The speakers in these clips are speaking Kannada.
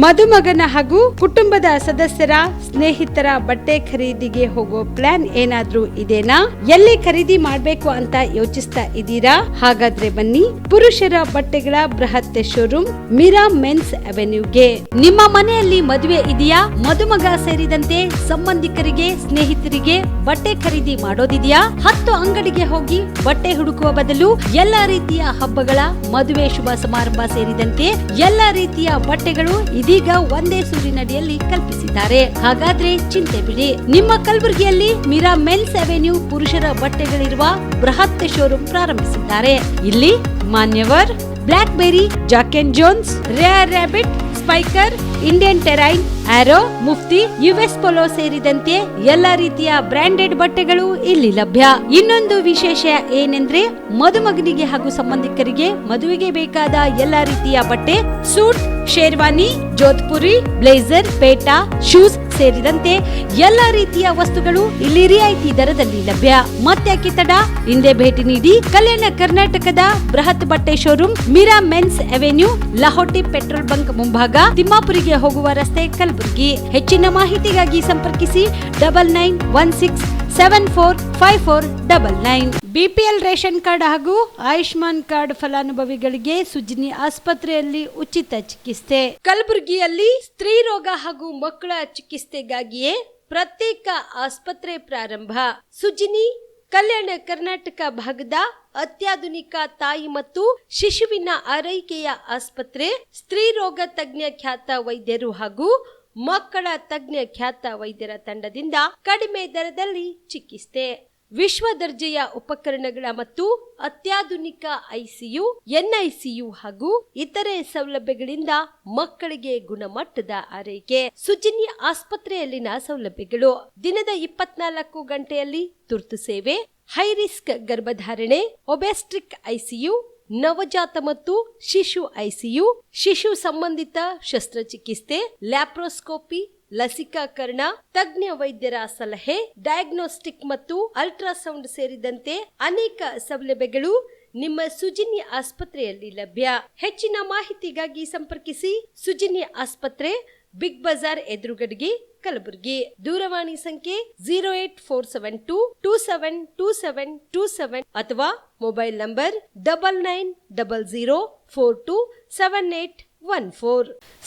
ಮದುಮಗನ ಹಾಗೂ ಕುಟುಂಬದ ಸದಸ್ಯರ ಸ್ನೇಹಿತರ ಬಟ್ಟೆ ಖರೀದಿಗೆ ಹೋಗೋ ಪ್ಲಾನ್ ಏನಾದ್ರೂ ಇದೆನಾ? ಎಲ್ಲಿ ಖರೀದಿ ಮಾಡ್ಬೇಕು ಅಂತ ಯೋಚಿಸ್ತಾ ಇದ್ದೀರಾ? ಹಾಗಾದ್ರೆ ಬನ್ನಿ ಪುರುಷರ ಬಟ್ಟೆಗಳ ಬೃಹತ್ ಶೋರೂಮ್ ಮೀರಾ ಮೆನ್ಸ್ ಅವೆನ್ಯೂಗೆ. ನಿಮ್ಮ ಮನೆಯಲ್ಲಿ ಮದುವೆ ಇದೆಯಾ? ಮದುಮಗ ಸೇರಿದಂತೆ ಸಂಬಂಧಿಕರಿಗೆ ಸ್ನೇಹಿತರಿಗೆ ಬಟ್ಟೆ ಖರೀದಿ ಮಾಡೋದಿದೆಯಾ? 10 ಅಂಗಡಿಗೆ ಹೋಗಿ ಬಟ್ಟೆ ಹುಡುಕುವ ಬದಲು ಎಲ್ಲಾ ರೀತಿಯ ಹಬ್ಬಗಳ ಮದುವೆ ಶುಭ ಸಮಾರಂಭ ಸೇರಿದಂತೆ ಎಲ್ಲಾ ರೀತಿಯ ಬಟ್ಟೆಗಳು ಇದೀಗ ಒಂದೇ ಸೂರಿನಡಿಯಲ್ಲಿ ಕಲ್ಪಿಸಿದ್ದಾರೆ. ಹಾಗಾದ್ರೆ ಚಿಂತೆ ಬಿಡಿ, ನಿಮ್ಮ ಕಲಬುರಗಿಯಲ್ಲಿ ಮೀರಾ ಮೆನ್ಸ್ ಅವೆನ್ಯೂ ಪುರುಷರ ಬಟ್ಟೆಗಳಿರುವ ಬೃಹತ್ ಶೋರೂಮ್ ಪ್ರಾರಂಭಿಸಿದ್ದಾರೆ. ಇಲ್ಲಿ Manyavar, Blackberry, Jack and Jones, Rare Rabbit, Spykar, Indian Terrain, Arrow, Mufti, US Polo ಸೇರಿದಂತೆ ಎಲ್ಲಾ ರೀತಿಯ ಬ್ರಾಂಡೆಡ್ ಬಟ್ಟೆಗಳು ಇಲ್ಲಿ ಲಭ್ಯ. ಇನ್ನೊಂದು ವಿಶೇಷ ಏನೆಂದ್ರೆ ಮದುಮಗನಿಗೆ ಹಾಗೂ ಸಂಬಂಧಿಕರಿಗೆ ಮದುವೆಗೆ ಬೇಕಾದ ಎಲ್ಲಾ ರೀತಿಯ ಬಟ್ಟೆ, ಸೂಟ್, ಶೇರ್ವಾನಿ, ಜೋಧ್ಪುರಿ, ಬ್ಲೇಸರ್, ಪೇಟಾ, ಶೂಸ್ ಸೇರಿದಂತೆ ಎಲ್ಲಾ ರೀತಿಯ ವಸ್ತುಗಳು ಇಲ್ಲಿ ರಿಯಾಯಿತಿ ದರದಲ್ಲಿ ಲಭ್ಯ. ಮತ್ತ್ಯಾಕೆ ತಡ, ಹಿಂದೆ ಭೇಟಿ ನೀಡಿ. ಕಲ್ಯಾಣ ಕರ್ನಾಟಕದ ಬೃಹತ್ ಬಟ್ಟೆ showroom Meera men's avenue, Lahoti petrol bunk ಮುಂಭಾಗ, ತಿಮ್ಮಾಪುರಿಗೆ ಹೋಗುವ ರಸ್ತೆ, ಕಲಬುರಗಿ. ಹೆಚ್ಚಿನ ಮಾಹಿತಿಗಾಗಿ ಸಂಪರ್ಕಿಸಿ 9916745499. ಬಿಪಿಎಲ್ ರೇಷನ್ ಕಾರ್ಡ್ ಹಾಗೂ ಆಯುಷ್ಮಾನ್ ಕಾರ್ಡ್ ಫಲಾನುಭವಿಗಳಿಗೆ ಸುಜ್ನಿ ಆಸ್ಪತ್ರೆಯಲ್ಲಿ ಉಚಿತ ಚಿಕಿತ್ಸೆ. ಕಲಬುರಗಿಯಲ್ಲಿ ಸ್ತ್ರೀ ರೋಗ ಹಾಗೂ ಮಕ್ಕಳ ಚಿಕಿತ್ಸೆಗಾಗಿಯೇ ಪ್ರತ್ಯೇಕ ಆಸ್ಪತ್ರೆ ಪ್ರಾರಂಭ. ಸುಜ್ನಿ ಕಲ್ಯಾಣ ಕರ್ನಾಟಕ ಭಾಗದ ಅತ್ಯಾಧುನಿಕ ತಾಯಿ ಮತ್ತು ಶಿಶುವಿನ ಆರೈಕೆಯ ಆಸ್ಪತ್ರೆ. ಸ್ತ್ರೀ ರೋಗ ತಜ್ಞ ಖ್ಯಾತ ವೈದ್ಯರು ಹಾಗೂ ಮಕ್ಕಳ ತಜ್ಞ ಖ್ಯಾತ ವೈದ್ಯರ ತಂಡದಿಂದ ಕಡಿಮೆ ದರದಲ್ಲಿ ಚಿಕಿತ್ಸೆ, ವಿಶ್ವ ದರ್ಜೆಯ ಉಪಕರಣಗಳ ಮತ್ತು ಅತ್ಯಾಧುನಿಕ ಐಸಿಯು, ಎನ್ಐಸಿಯು ಹಾಗೂ ಇತರೆ ಸೌಲಭ್ಯಗಳಿಂದ ಮಕ್ಕಳಿಗೆ ಗುಣಮಟ್ಟದ ಆರೈಕೆ. ಸುಜ್ನಿ ಆಸ್ಪತ್ರೆಯಲ್ಲಿನ ಸೌಲಭ್ಯಗಳು: ದಿನದ 24 ಗಂಟೆಯಲ್ಲಿ ತುರ್ತು ಸೇವೆ, ಹೈ ರಿಸ್ಕ್ ಗರ್ಭಧಾರಣೆ, ಒಬೆಸ್ಟ್ರಿಕ್ ಐಸಿಯು, ನವಜಾತ ಮತ್ತು ಶಿಶು ಐಸಿಯು, ಶಿಶು ಸಂಬಂಧಿತ ಶಸ್ತ್ರಚಿಕಿತ್ಸೆ, ಲ್ಯಾಪ್ರೋಸ್ಕೋಪಿ, ಲಸಿಕಾಕರಣ, ತಜ್ಞ ವೈದ್ಯರ ಸಲಹೆ, ಡಯಾಗ್ನೋಸ್ಟಿಕ್ ಮತ್ತು ಅಲ್ಟ್ರಾಸೌಂಡ್ ಸೇರಿದಂತೆ ಅನೇಕ ಸೌಲಭ್ಯಗಳು ನಿಮ್ಮ ಸುಜ್ನಿ ಆಸ್ಪತ್ರೆಯಲ್ಲಿ ಲಭ್ಯ. ಹೆಚ್ಚಿನ ಮಾಹಿತಿಗಾಗಿ ಸಂಪರ್ಕಿಸಿ ಸುಜ್ನಿ ಆಸ್ಪತ್ರೆ, ಬಿಗ್ ಬಜಾರ್ ಎದುರುಗಡೆಗೆ, ಕಲಬುರಗಿ. ದೂರವಾಣಿ ಸಂಖ್ಯೆ 08472272727 ಅಥವಾ mobile number 9900427814.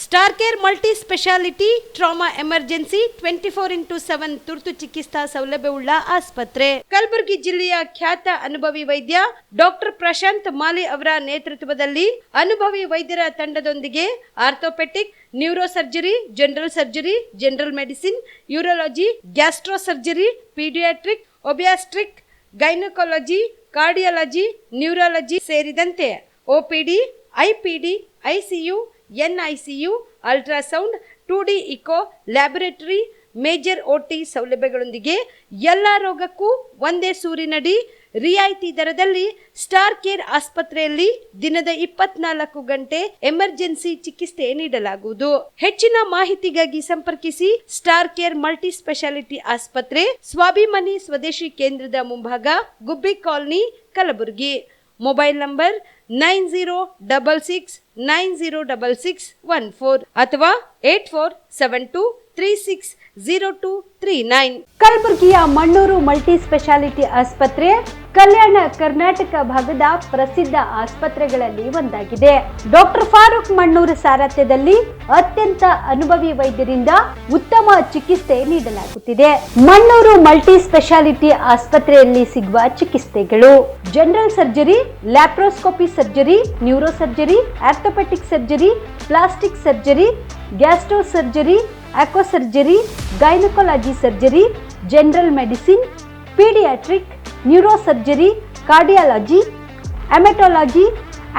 Star care multi speciality trauma emergency 24x7 ತುರ್ತು ಚಿಕಿತ್ಸಾ ಸೌಲಭ್ಯವುಳ್ಳ ಆಸ್ಪತ್ರೆ. ಕಲಬುರಗಿ ಜಿಲ್ಲೆಯ ಖ್ಯಾತ ಅನುಭವಿ ವೈದ್ಯ ಡಾಕ್ಟರ್ ಪ್ರಶಾಂತ್ ಮಾಲಿ ಅವರ ನೇತೃತ್ವದಲ್ಲಿ ಅನುಭವಿ ವೈದ್ಯರ ತಂಡದೊಂದಿಗೆ orthopaedic, neuro surgery, general surgery, general medicine, urology, gastro surgery, paediatric, obstetric, gynaecology, cardiology, neurology ಸೇರಿದಂತೆ OPD, IPD, ICU, NICU, ultrasound, 2D echo, laboratory, major OT ಸೌಲಭ್ಯಗಳೊಂದಿಗೆ ಎಲ್ಲಾ ರೋಗಕ್ಕೂ ಒಂದೇ ಸೂರಿನಡಿ ರಿಯಾಯಿತಿ ದರದಲ್ಲಿ ಸ್ಟಾರ್ ಕೇರ್ ಆಸ್ಪತ್ರೆಯಲ್ಲಿ ದಿನದ 24 ಗಂಟೆ ಎಮರ್ಜೆನ್ಸಿ ಚಿಕಿತ್ಸೆ ನೀಡಲಾಗುವುದು. ಹೆಚ್ಚಿನ ಮಾಹಿತಿಗಾಗಿ ಸಂಪರ್ಕಿಸಿ ಸ್ಟಾರ್ ಕೇರ್ ಮಲ್ಟಿ ಸ್ಪೆಷಾಲಿಟಿ ಆಸ್ಪತ್ರೆ, ಸ್ವಾಭಿಮಾನಿ ಸ್ವದೇಶಿ ಕೇಂದ್ರದ ಮುಂಭಾಗ, ಗುಬ್ಬಿ ಕಾಲನಿ, ಕಲಬುರಗಿ. ಮೊಬೈಲ್ ನಂಬರ್ 9066906614 ಅಥವಾ 8472360239. ಕಲಬುರಗಿಯ ಮಣ್ಣೂರು ಮಲ್ಟಿ ಸ್ಪೆಷಾಲಿಟಿ ಆಸ್ಪತ್ರೆ ಕಲ್ಯಾಣ ಕರ್ನಾಟಕ ಭಾಗದ ಪ್ರಸಿದ್ಧ ಆಸ್ಪತ್ರೆಗಳಲ್ಲಿ ಒಂದಾಗಿದೆ. ಡಾಕ್ಟರ್ ಫಾರೂಕ್ ಮಣ್ಣೂರು ಸಾರಥ್ಯದಲ್ಲಿ ಅತ್ಯಂತ ಅನುಭವಿ ವೈದ್ಯರಿಂದ ಉತ್ತಮ ಚಿಕಿತ್ಸೆ ನೀಡಲಾಗುತ್ತಿದೆ. ಮಣ್ಣೂರು ಮಲ್ಟಿ ಸ್ಪೆಷಾಲಿಟಿ ಆಸ್ಪತ್ರೆಯಲ್ಲಿ ಸಿಗುವ ಚಿಕಿತ್ಸೆಗಳು: general surgery, laparoscopy surgery, neuro surgery, orthopaedic surgery, plastic surgery, gastro surgery, aqua surgery, gynaecology surgery, general medicine, paediatric, neuro surgery, cardiology, haematology,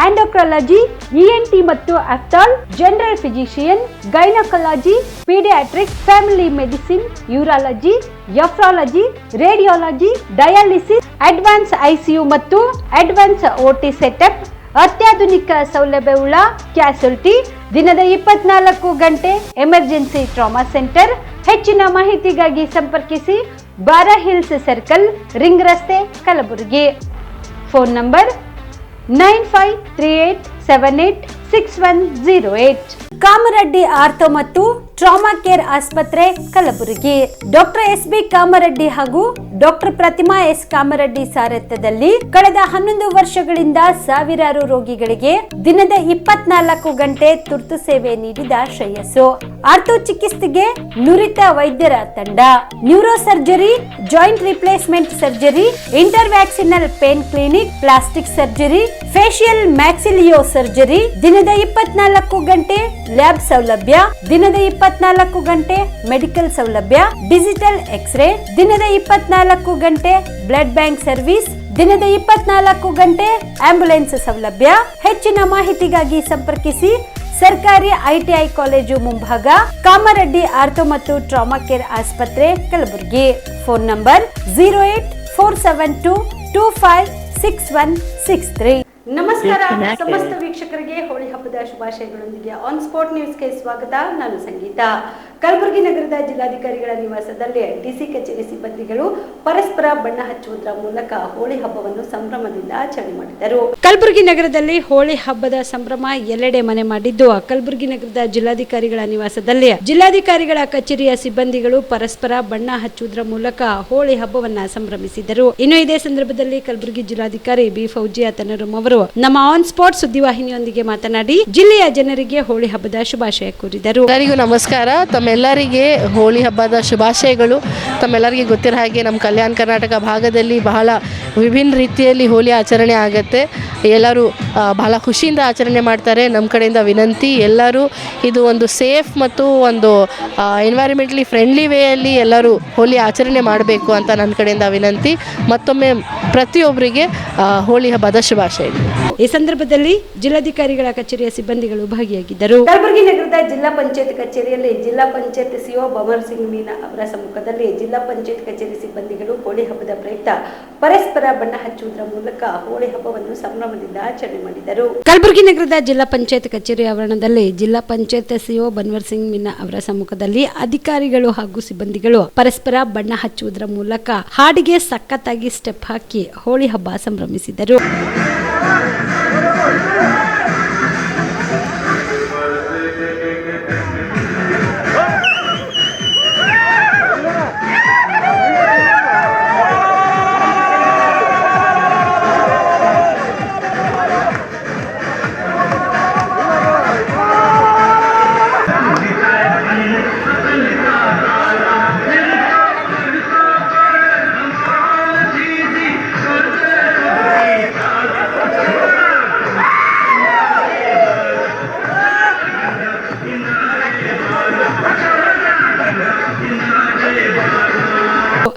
endocrinology, ENT ಮತ್ತು ophthal, general physician, gynaecology, paediatric, family medicine, urology, nephrology, radiology, dialysis, advance ICU ಮತ್ತು ಅಡ್ವಾನ್ಸ್ ಓಟಿ ಸೆಟಪ್, ಅತ್ಯಾಧುನಿಕ ಸೌಲಭ್ಯವುಳ್ಳ ಕ್ಯಾಸುಲಿಟಿ, ದಿನದ 24 ಗಂಟೆ ಎಮರ್ಜೆನ್ಸಿ ಟ್ರಾಮಾ ಸೆಂಟರ್. ಹೆಚ್ಚಿನ ಮಾಹಿತಿಗಾಗಿ ಸಂಪರ್ಕಿಸಿ ಬಾರಾ ಹಿಲ್ಸ್ ಸರ್ಕಲ್, ರಿಂಗ್ ರಸ್ತೆ, Kalaburagi. Phone number 9538786108. Kamareddy ortho ಮತ್ತು ಟ್ರಾಮಾ ಕೇರ್ ಆಸ್ಪತ್ರೆ ಕಲಬುರಗಿ. Doctor S B. ಕಾಮರೆಡ್ಡಿ ಹಾಗೂ ಡಾಕ್ಟರ್ ಪ್ರತಿಮಾ ಎಸ್. ಕಾಮರೆಡ್ಡಿ ಸಾರಥ್ಯದಲ್ಲಿ ಕಳೆದ 11 ವರ್ಷಗಳಿಂದ ಸಾವಿರಾರು ರೋಗಿಗಳಿಗೆ ದಿನದ 24 ಗಂಟೆ ತುರ್ತು ಸೇವೆ ನೀಡಿದ ಶ್ರೇಯಸ್ಸು. ಆರ್ಥೋ ಚಿಕಿತ್ಸೆಗೆ ನುರಿತ ವೈದ್ಯರ ತಂಡ, neuro surgery, joint replacement surgery, interventional pain clinic, plastic surgery, facial maxillo surgery, ದಿನದ 24 ಗಂಟೆ ಲ್ಯಾಬ್ ಸೌಲಭ್ಯ, ದಿನದ 24 ಗಂಟೆ ಮೆಡಿಕಲ್ ಸೌಲಭ್ಯ, ಡಿಜಿಟಲ್ ಎಕ್ಸ್ರೇ, ದಿನದ 24 ಗಂಟೆ ಬ್ಲಡ್ ಬ್ಯಾಂಕ್ ಸರ್ವಿಸ್, ದಿನದ 24 ಗಂಟೆ ಆಂಬ್ಯುಲೆನ್ಸ್ ಸೌಲಭ್ಯ. ಹೆಚ್ಚಿನ ಮಾಹಿತಿಗಾಗಿ ಸಂಪರ್ಕಿಸಿ ಸರ್ಕಾರಿ ಐಟಿಐ ಕಾಲೇಜು ಮುಂಭಾಗ, ಕಾಮರೆಡ್ಡಿ ಆರ್ಥೋ ಮತ್ತು ಟ್ರಾಮಾ ಕೇರ್ ಆಸ್ಪತ್ರೆ ಕಲಬುರಗಿ. Phone number 08472256163. ನಮಸ್ಕಾರ ಸಮಸ್ತ ವೀಕ್ಷಕರಿಗೆ ಹೋಳಿ ಹಬ್ಬದ ಶುಭಾಶಯಗಳೊಂದಿಗೆ ಆನ್ ಸ್ಪಾಟ್ ನ್ಯೂಸ್ಗೆ ಸ್ವಾಗತ. ನಾನು ಸಂಗೀತ. ಕಲಬುರಗಿ ನಗರದ ಜಿಲ್ಲಾಧಿಕಾರಿಗಳ ನಿವಾಸದಲ್ಲಿ ಡಿಸಿ ಕಚೇರಿ ಸಿಬ್ಬಂದಿಗಳು ಪರಸ್ಪರ ಬಣ್ಣ ಹಚ್ಚುವುದರ ಮೂಲಕ ಹೋಳಿ ಹಬ್ಬವನ್ನು ಸಂಭ್ರಮದಿಂದ ಆಚರಣೆ ಮಾಡಿದರು. ಕಲಬುರಗಿ ನಗರದಲ್ಲಿ ಹೋಳಿ ಹಬ್ಬದ ಸಂಭ್ರಮ ಎಲ್ಲೆಡೆ ಮನೆ ಮಾಡಿದ್ದು, ಕಲಬುರಗಿ ನಗರದ ಜಿಲ್ಲಾಧಿಕಾರಿಗಳ ನಿವಾಸದಲ್ಲಿ ಜಿಲ್ಲಾಧಿಕಾರಿಗಳ ಕಚೇರಿಯ ಸಿಬ್ಬಂದಿಗಳು ಪರಸ್ಪರ ಬಣ್ಣ ಹಚ್ಚುವುದರ ಮೂಲಕ ಹೋಳಿ ಹಬ್ಬವನ್ನ ಸಂಭ್ರಮಿಸಿದರು. ಇನ್ನು ಇದೇ ಸಂದರ್ಭದಲ್ಲಿ ಕಲಬುರಗಿ ಜಿಲ್ಲಾಧಿಕಾರಿ ಬಿ ಫೌಜಿಯಾ ತನರುಮ್ ಅವರು ನಮ್ಮ ಆನ್ ಸ್ಪಾಟ್ ಸುದ್ದಿವಾಹಿನಿಯೊಂದಿಗೆ ಮಾತನಾಡಿ ಜಿಲ್ಲೆಯ ಜನರಿಗೆ ಹೋಳಿ ಹಬ್ಬದ ಶುಭಾಶಯ ಕೋರಿದರು. ಎಲ್ಲರಿಗೂ ನಮಸ್ಕಾರ. ತಮ್ಮೆಲ್ಲರಿಗೆ ಹೋಳಿ ಹಬ್ಬದ ಶುಭಾಶಯಗಳು. ತಮ್ಮೆಲ್ಲರಿಗೆ ಗೊತ್ತಿರೋ ಹಾಗೆ ನಮ್ಮ ಕಲ್ಯಾಣ ಕರ್ನಾಟಕ ಭಾಗದಲ್ಲಿ ಬಹಳ ವಿಭಿನ್ನ ರೀತಿಯಲ್ಲಿ ಹೋಳಿ ಆಚರಣೆ ಆಗುತ್ತೆ. ಎಲ್ಲರೂ ಬಹಳ ಖುಷಿಯಿಂದ ಆಚರಣೆ ಮಾಡ್ತಾರೆ. ನಮ್ಮ ಕಡೆಯಿಂದ ವಿನಂತಿ, ಎಲ್ಲರೂ ಇದು ಒಂದು ಸೇಫ್ ಮತ್ತು ಒಂದು ಎನ್ವೈರನ್ಮೆಂಟ್ಲಿ ಫ್ರೆಂಡ್ಲಿ ವೇಯಲ್ಲಿ ಎಲ್ಲರೂ ಹೋಳಿ ಆಚರಣೆ ಮಾಡಬೇಕು ಅಂತ ನನ್ನ ಕಡೆಯಿಂದ ವಿನಂತಿ. ಮತ್ತೊಮ್ಮೆ ಪ್ರತಿಯೊಬ್ಬರಿಗೆ ಹೋಳಿ ಹಬ್ಬದ ಶುಭಾಶಯಗಳು. ಈ ಸಂದರ್ಭದಲ್ಲಿ ಜಿಲ್ಲಾಧಿಕಾರಿಗಳ ಕಚೇರಿಯ ಸಿಬ್ಬಂದಿಗಳು ಭಾಗಿಯಾಗಿದ್ದರು. ಕಲಬುರಗಿ ನಗರದ ಜಿಲ್ಲಾ ಪಂಚಾಯತ್ ಕಚೇರಿಯಲ್ಲಿ ಜಿಲ್ಲಾ ಪಂಚಾಯತ್ ಸಿಒ ಭಮರ್ ಸಿಂಗ್ ಮೀನಾ ಅವರ ಸಮ್ಮುಖದಲ್ಲಿ ಜಿಲ್ಲಾ ಪಂಚಾಯತ್ ಕಚೇರಿ ಸಿಬ್ಬಂದಿಗಳು ಹೋಳಿ ಹಬ್ಬದ ಪ್ರಯುಕ್ತ ಪರಸ್ಪರ ಬಣ್ಣ ಹಚ್ಚುವುದರ ಮೂಲಕ ಹೋಳಿ ಹಬ್ಬವನ್ನು ಸಂಭ್ರಮದಿಂದ ಆಚರಣೆ ಮಾಡಿದರು. ಕಲಬುರಗಿ ನಗರದ ಜಿಲ್ಲಾ ಪಂಚಾಯತ್ ಕಚೇರಿ ಆವರಣದಲ್ಲಿ ಜಿಲ್ಲಾ ಪಂಚಾಯತ್ ಸಿಒ ಭನ್ವರ್ ಸಿಂಗ್ ಮೀನಾ ಅವರ ಸಮ್ಮುಖದಲ್ಲಿ ಅಧಿಕಾರಿಗಳು ಹಾಗೂ ಸಿಬ್ಬಂದಿಗಳು ಪರಸ್ಪರ ಬಣ್ಣ ಹಚ್ಚುವುದರ ಮೂಲಕ ಹಾಡಿಗೆ ಸಖತ್ತಾಗಿ ಸ್ಟೆಪ್ ಹಾಕಿ ಹೋಳಿ ಹಬ್ಬ ಸಂಭ್ರಮಿಸಿದರು.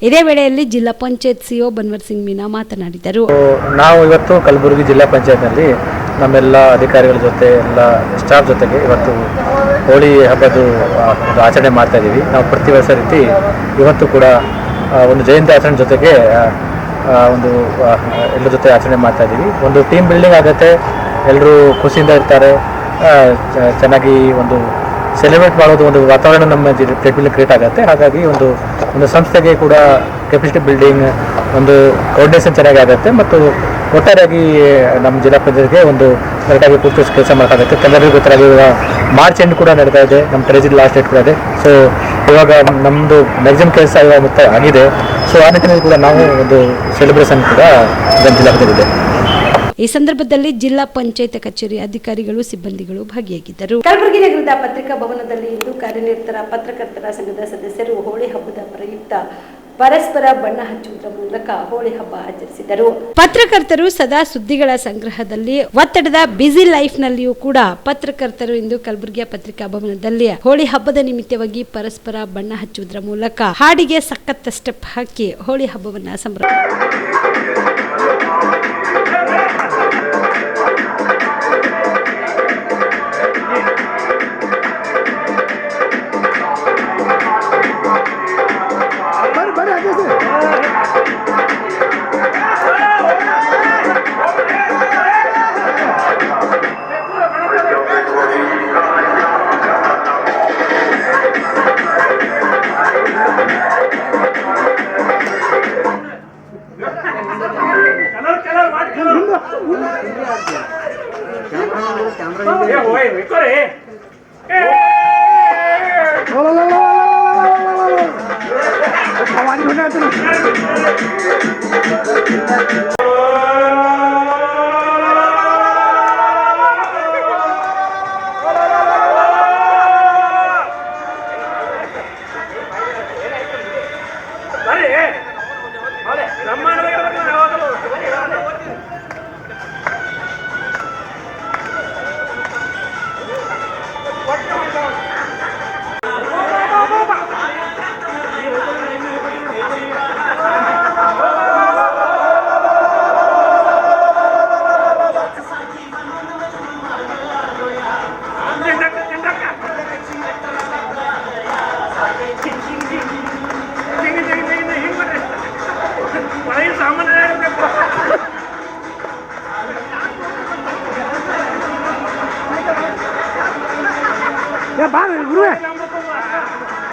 ಇದೇ ವೇಳೆಯಲ್ಲಿ ಜಿಲ್ಲಾ ಪಂಚಾಯತ್ ಸಿಒ ಭನ್ವರ್ ಸಿಂಗ್ ಮೀನಾ ಮಾತನಾಡಿದರು. ನಾವು ಇವತ್ತು ಕಲಬುರಗಿ ಜಿಲ್ಲಾ ಪಂಚಾಯತ್ನಲ್ಲಿ ನಮ್ಮೆಲ್ಲ ಅಧಿಕಾರಿಗಳ ಜೊತೆ ಎಲ್ಲ ಸ್ಟಾಫ್ ಜೊತೆಗೆ ಇವತ್ತು ಹೋಳಿ ಹಬ್ಬದ ಆಚರಣೆ ಮಾಡ್ತಾ ಇದ್ದೀವಿ. ನಾವು ಪ್ರತಿ ವರ್ಷ ರೀತಿ ಇವತ್ತು ಕೂಡ ಒಂದು ಜಯಂತಿ ಆಚರಣೆ ಜೊತೆಗೆ ಒಂದು ಎಲ್ಲರ ಜೊತೆ ಆಚರಣೆ ಮಾಡ್ತಾ ಇದ್ದೀವಿ. ಒಂದು ಟೀಮ್ ಬಿಲ್ಡಿಂಗ್ ಆಗುತ್ತೆ, ಎಲ್ಲರೂ ಖುಷಿಯಿಂದ ಇರ್ತಾರೆ, ಚೆನ್ನಾಗಿ ಒಂದು ಸೆಲೆಬ್ರೇಟ್ ಮಾಡೋದು ಒಂದು ವಾತಾವರಣ ನಮ್ಮ ಜಿಲ್ಲೆ ಕ್ರಿಯೇಟ್ ಆಗುತ್ತೆ. ಹಾಗಾಗಿ ಒಂದು ಸಂಸ್ಥೆಗೆ ಕೂಡ ಕೆಪಾಸಿಟಿ ಬಿಲ್ಡಿಂಗ್, ಒಂದು ಕೋರ್ಡಿನೇಷನ್ ಚೆನ್ನಾಗಿ ಆಗುತ್ತೆ ಮತ್ತು ಒಟ್ಟಾರೆಯಾಗಿ ನಮ್ಮ ಜಿಲ್ಲಾ ಪಂಚಾಯತ್ಗೆ ಒಂದು ಕರೆಕ್ಟಾಗಿ ಪೂರ್ತಿ ಕೆಲಸ ಮಾಡೋಕ್ಕಾಗುತ್ತೆ. ಎಲ್ಲರಿಗೂ ಗೊತ್ತಾಗಿ ಇವಾಗ ಮಾರ್ಚ್ ಎಂಡ್ ಕೂಡ ನಡೀತಾ ಇದೆ, ನಮ್ಮ ಟ್ರೆಜರಿ ಲಾಸ್ಟ್ ಡೇಟ್ ಕೂಡ ಇದೆ. ಸೊ ಇವಾಗ ನಮ್ಮದು ಮ್ಯಾಕ್ಸಿಮಮ್ ಕೆಲಸ ಇವಾಗ ಮತ್ತೆ ಆಗಿದೆ. ಸೊ ಆ ನಿಟ್ಟಿನಲ್ಲಿ ಕೂಡ ನಾವು ಒಂದು ಸೆಲೆಬ್ರೇಷನ್ ಕೂಡ ನಮ್ಮ ಜಿಲ್ಲಾ ಪಂಚಾಯತ್ ಇದೆ. ಈ ಸಂದರ್ಭದಲ್ಲಿ ಜಿಲ್ಲಾ ಪಂಚಾಯತ್ ಕಚೇರಿ ಅಧಿಕಾರಿಗಳು ಸಿಬ್ಬಂದಿಗಳು ಭಾಗಿಯಾಗಿದ್ದರು. ಕಲಬುರಗಿ ನಗರದ ಪತ್ರಿಕಾ ಭವನದಲ್ಲಿ ಇಂದು ಕಾರ್ಯನಿರತರ ಪತ್ರಕರ್ತರ ಸಂಘದ ಸದಸ್ಯರು ಹೋಳಿ ಹಬ್ಬದ ಪ್ರಯುಕ್ತ ಪರಸ್ಪರ ಬಣ್ಣ ಹಚ್ಚುವುದರ ಮೂಲಕ ಹೋಳಿ ಹಬ್ಬ ಆಚರಿಸಿದರು. ಪತ್ರಕರ್ತರು ಸದಾ ಸುದ್ದಿಗಳ ಸಂಗ್ರಹದಲ್ಲಿ ಒತ್ತಡದ ಬ್ಯುಸಿ ಲೈಫ್ ನಲ್ಲಿಯೂ ಕೂಡ ಪತ್ರಕರ್ತರು ಇಂದು ಕಲಬುರಗಿಯ ಪತ್ರಿಕಾ ಭವನದಲ್ಲಿ ಹೋಳಿ ಹಬ್ಬದ ನಿಮಿತ್ತವಾಗಿ ಪರಸ್ಪರ ಬಣ್ಣ ಹಚ್ಚುವುದರ ಮೂಲಕ ಹಾಡಿಗೆ ಸಖತ್ ಸ್ಟೆಪ್ ಹಾಕಿ ಹೋಳಿ ಹಬ್ಬವನ್ನ